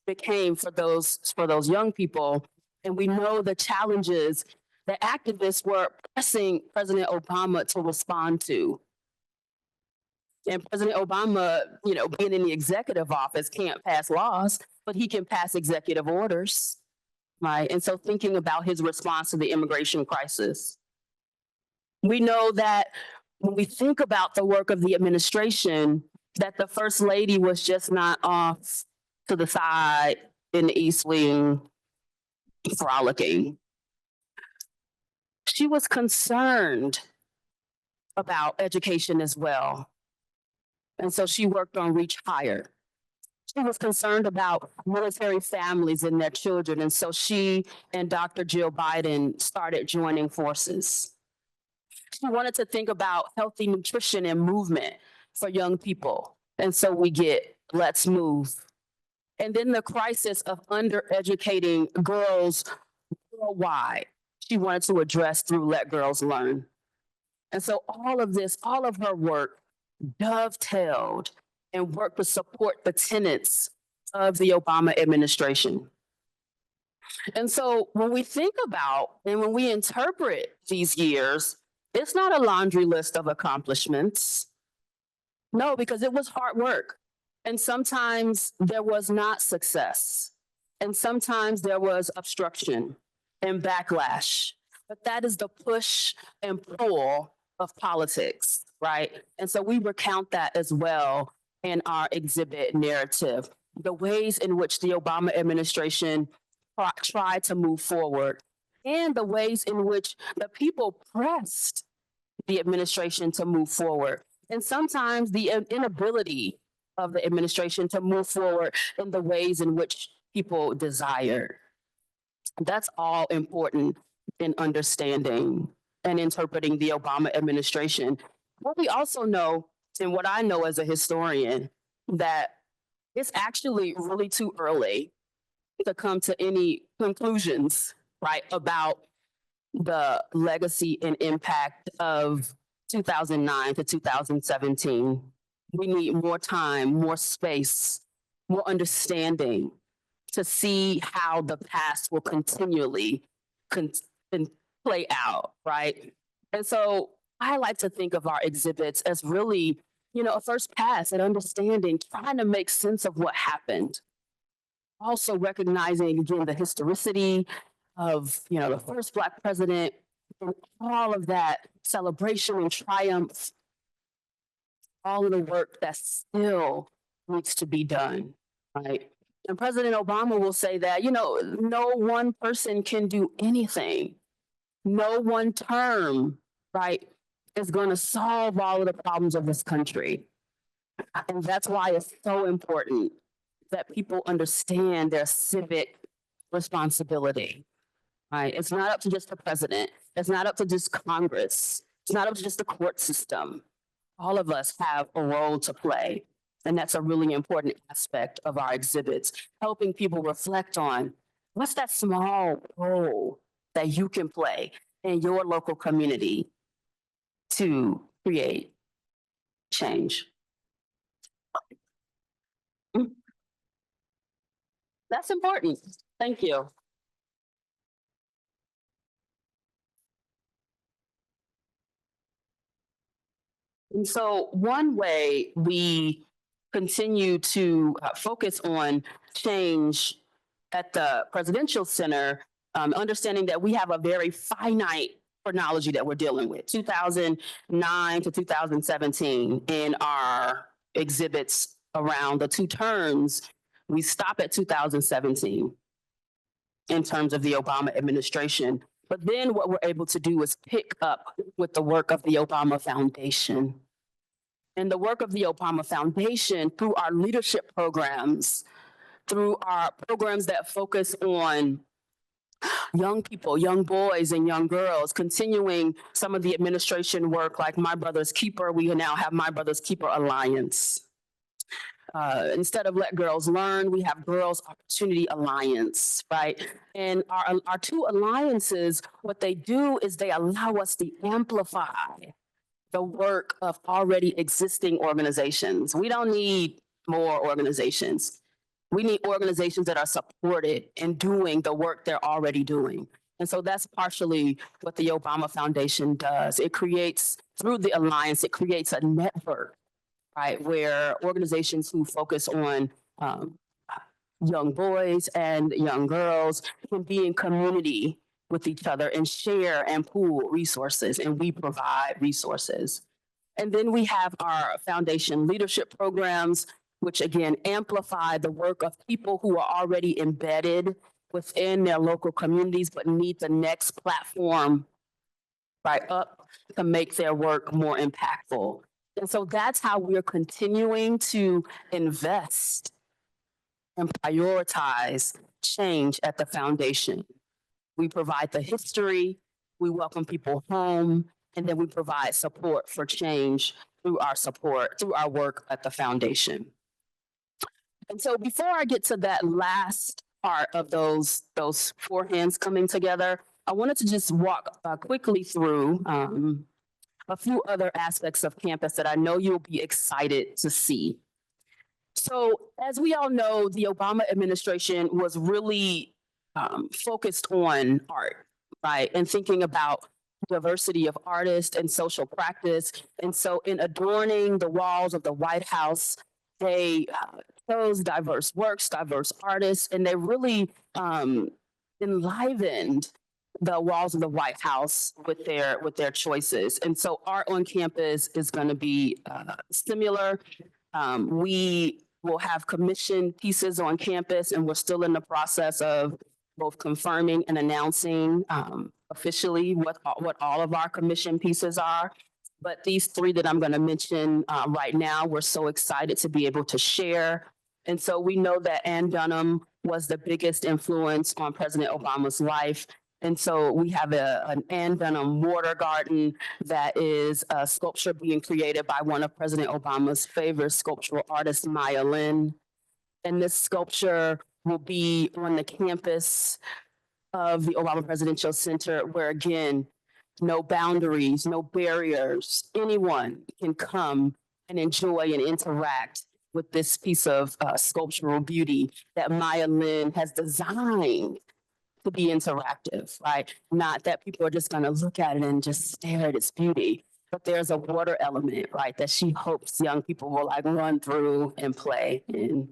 became for those young people. And we know the challenges that activists were pressing President Obama to respond to. And President Obama, being in the executive office, can't pass laws, but he can pass executive orders, right? And so thinking about his response to the immigration crisis, we know that when we think about the work of the administration, that the First Lady was just not off to the side in the East Wing frolicking. She was concerned about education as well. And so she worked on Reach Higher. She was concerned about military families and their children. And so she and Dr. Jill Biden started joining forces. She wanted to think about healthy nutrition and movement for young people. And so we get Let's Move. And then the crisis of undereducating girls worldwide, she wanted to address through Let Girls Learn. And so all of this, all of her work dovetailed and worked to support the tenets of the Obama administration. And so when we think about and when we interpret these years, it's not a laundry list of accomplishments. No, because it was hard work. And sometimes there was not success. And sometimes there was obstruction and backlash. but that is the push and pull of politics, right? And so we recount that as well in our exhibit narrative, the ways in which the Obama administration tried to move forward and the ways in which the people pressed the administration to move forward. And sometimes the inability of the administration to move forward in the ways in which people desire. That's all important in understanding and interpreting the Obama administration. What we also know, and what I know as a historian, that it's actually really too early to come to any conclusions, right, about the legacy and impact of 2009 to 2017. We need more time, more space, more understanding to see how the past will continually play out, right? And so I like to think of our exhibits as really, a first pass at understanding, trying to make sense of what happened. Also recognizing, again, the historicity of, the first Black president and all of that celebration and triumph, all of the work that still needs to be done, right? And President Obama will say that, no one person can do anything. No one term, right, is going to solve all of the problems of this country. And that's why it's so important that people understand their civic responsibility, right? It's not up to just the president. It's not up to just Congress. It's not up to just the court system. All of us have a role to play. And that's a really important aspect of our exhibits, helping people reflect on what's that small role that you can play in your local community to create change. That's important. Thank you. And so one way we continue to focus on change at the Presidential Center, understanding that we have a very finite chronology that we're dealing with, 2009 to 2017 in our exhibits around the two terms. We stop at 2017 in terms of the Obama administration. But then what we're able to do is pick up with the work of the Obama Foundation. And the work of the Obama Foundation through our leadership programs, through our programs that focus on young people, young boys and young girls, continuing some of the administration work like My Brother's Keeper. We now have My Brother's Keeper Alliance. Instead of Let Girls Learn, we have Girls Opportunity Alliance, right? And our two alliances, what they do is they allow us to amplify the work of already existing organizations. We don't need more organizations. We need organizations that are supported in doing the work they're already doing. And so that's partially what the Obama Foundation does. It creates, through the alliance, it creates a network, right, where organizations who focus on young boys and young girls can be in community with each other and share and pool resources, and we provide resources. And then we have our foundation leadership programs, which again amplify the work of people who are already embedded within their local communities, but need the next platform right up to make their work more impactful. And so that's how we're continuing to invest and prioritize change at the foundation. We provide the history, we welcome people home, and then we provide support for change through our work at the foundation. And so before I get to that last part of those four hands coming together, I wanted to just walk quickly through a few other aspects of campus that I know you'll be excited to see. So as we all know, the Obama administration was really focused on art, right? And thinking about diversity of artists and social practice. And so in adorning the walls of the White House, they chose diverse works, diverse artists, and they really enlivened the walls of the White House with their choices. And so art on campus is going to be similar. We will have commissioned pieces on campus, and we're still in the process of both confirming and announcing officially what all of our commission pieces are. But these three that I'm going to mention right now, we're so excited to be able to share. And so we know that Ann Dunham was the biggest influence on President Obama's life. And so we have an Ann Dunham water garden that is a sculpture being created by one of President Obama's favorite sculptural artists, Maya Lin. And this sculpture will be on the campus of the Obama Presidential Center, where again, no boundaries, no barriers. Anyone can come and enjoy and interact with this piece of sculptural beauty that Maya Lin has designed to be interactive, right? Not that people are just going to look at it and just stare at its beauty, but there's a water element, right, that she hopes young people will like run through and play in.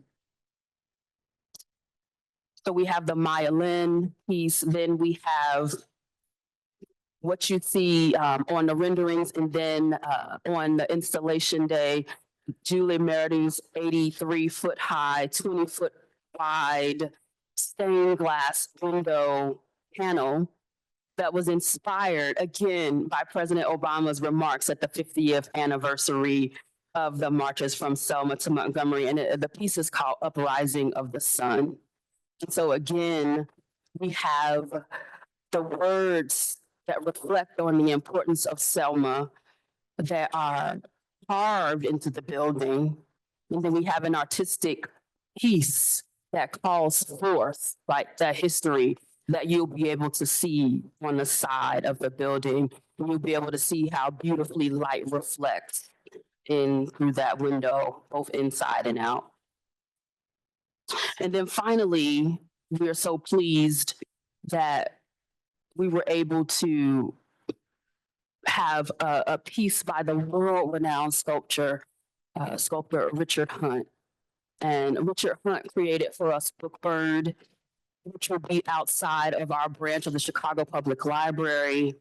So we have the Maya Lin piece, then we have what you see on the renderings, and then on the installation day, Julie Merity's 83-foot high, 20-foot wide stained glass window panel that was inspired again by President Obama's remarks at the 50th anniversary of the marches from Selma to Montgomery. And the piece is called Uprising of the Sun. And so again, we have the words that reflect on the importance of Selma that are carved into the building. And then we have an artistic piece that calls forth like that history that you'll be able to see on the side of the building. And you'll be able to see how beautifully light reflects in through that window, both inside and out. And then finally, we are so pleased that we were able to have a piece by the world-renowned sculptor Richard Hunt. And Richard Hunt created for us Bookbird, which will be outside of our branch of the Chicago Public Library.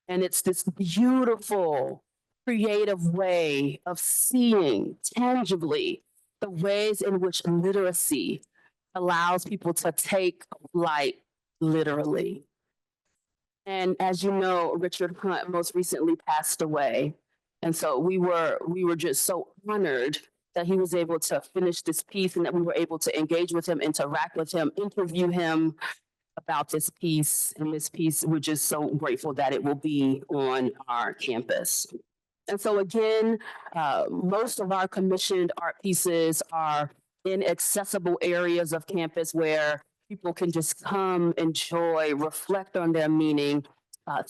And it's this beautiful, creative way of seeing tangibly the ways in which literacy allows people to take light literally. And as you know, Richard Hunt most recently passed away. And so we were just so honored that he was able to finish this piece and that we were able to engage with him, interact with him, interview him about this piece. And this piece, we're just so grateful that it will be on our campus. And so again, most of our commissioned art pieces are in accessible areas of campus where people can just come, enjoy, reflect on their meaning,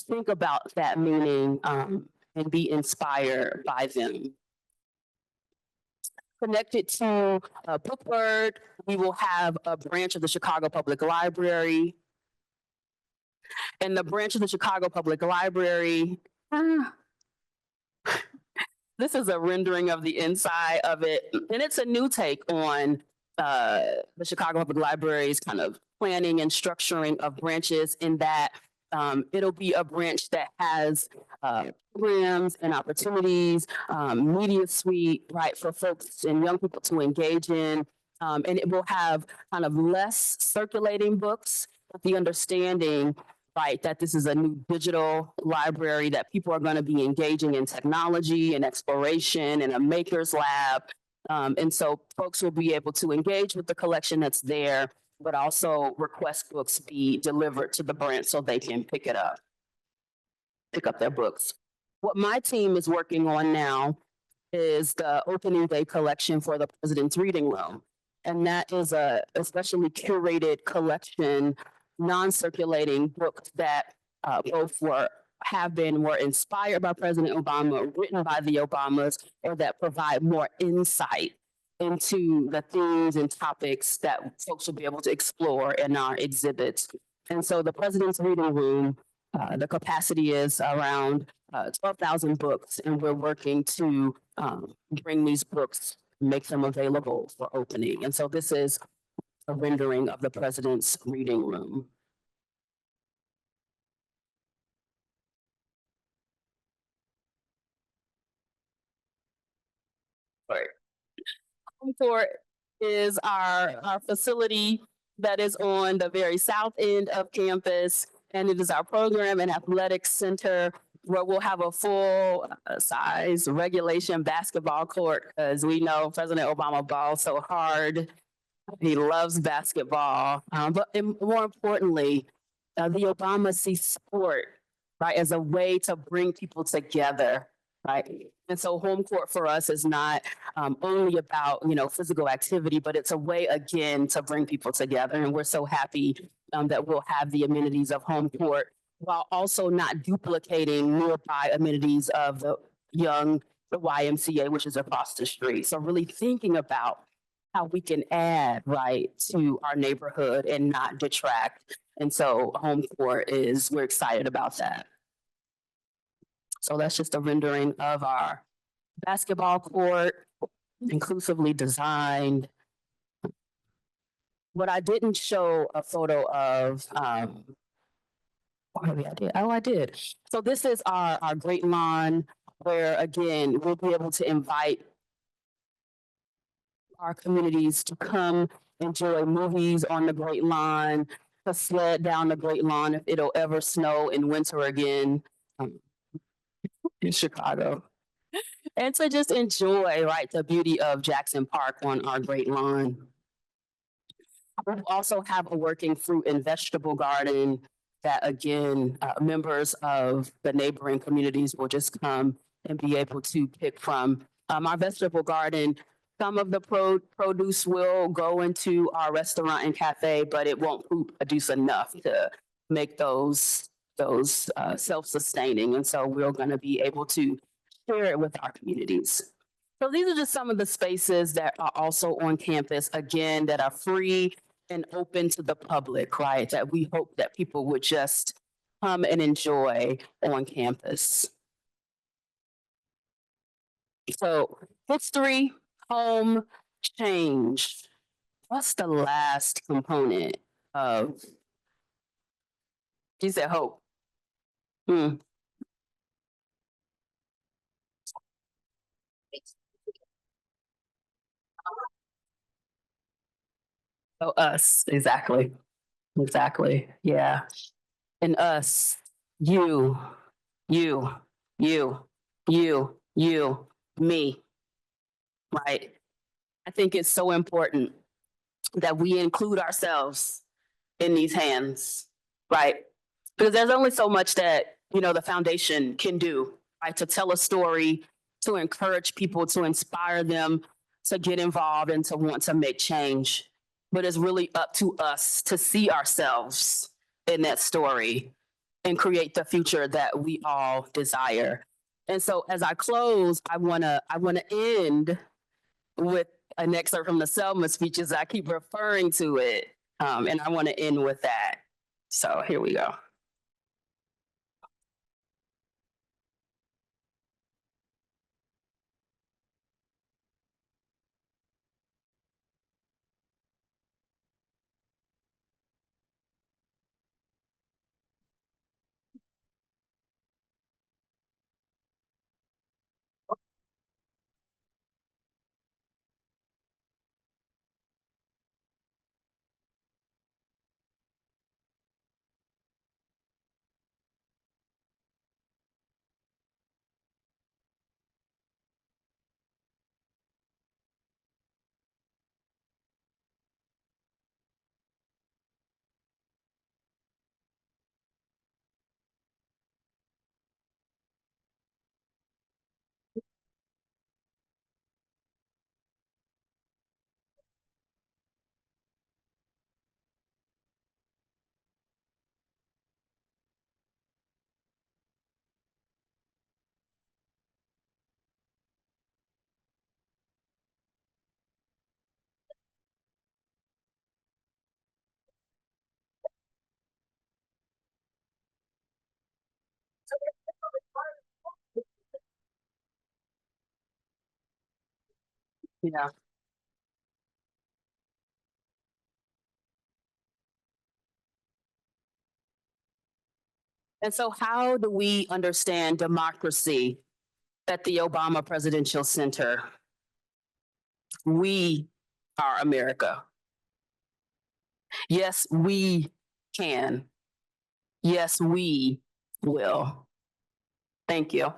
think about that meaning, and be inspired by them. Connected to Bookbird, we will have a branch of the Chicago Public Library. And the branch of the Chicago Public Library, this is a rendering of the inside of it. And it's a new take on the Chicago Public Library's kind of planning and structuring of branches, in that it'll be a branch that has programs and opportunities, media suite, right, for folks and young people to engage in. And it will have kind of less circulating books, with the understanding, right, that this is a new digital library, that people are going to be engaging in technology and exploration and a maker's lab. And so folks will be able to engage with the collection that's there, but also request books be delivered to the branch so they can pick up their books. What my team is working on now is the opening day collection for the President's Reading Room. And that is a especially curated collection, non-circulating books that both were inspired by President Obama, written by the Obamas, or that provide more insight into the themes and topics that folks will be able to explore in our exhibits. And so the President's Reading Room, the capacity is around 12,000 books, and we're working to bring these books, make them available for opening. And so this is a rendering of the President's Reading Room. Home court is our facility that is on the very south end of campus, and it is our program and athletics center where we'll have a full size regulation basketball court, as we know President Obama balls so hard. He loves basketball, more importantly, the Obama sees sport, right, as a way to bring people together, right? And so home court for us is not only about, physical activity, but it's a way, again, to bring people together. And we're so happy that we'll have the amenities of home court while also not duplicating nearby amenities of the YMCA, which is across the street. So really thinking about how we can add, right, to our neighborhood and not detract. And so home court we're excited about that. So that's just a rendering of our basketball court, inclusively designed. What I didn't show a photo of, maybe I did. Oh, I did. So this is our great lawn where, again, we'll be able to invite our communities to come enjoy movies on the Great Lawn, to sled down the Great Lawn if it'll ever snow in winter again in Chicago. And to just enjoy, right, the beauty of Jackson Park on our Great Lawn. We'll also have a working fruit and vegetable garden that, again, members of the neighboring communities will just come and be able to pick from. Our vegetable garden, some of the produce will go into our restaurant and cafe, but it won't produce enough to make those self-sustaining. And so we're going to be able to share it with our communities. So these are just some of the spaces that are also on campus, again, that are free and open to the public, right? That we hope that people would just come and enjoy on campus. So history, home, change. What's the last component of? You said hope. Oh, us, exactly. Exactly. Yeah. And us, you, you, you, me. Right. I think it's so important that we include ourselves in these hands, right? Because there's only so much that, the foundation can do, right? To tell a story, to encourage people, to inspire them to get involved and to want to make change. But it's really up to us to see ourselves in that story and create the future that we all desire. And so as I close, I wanna end with an excerpt from the Selma speeches. I keep referring to it, and I want to end with that. So here we go. Yeah. And so how do we understand democracy at the Obama Presidential Center? We are America. Yes, we can. Yes, we will. Thank you.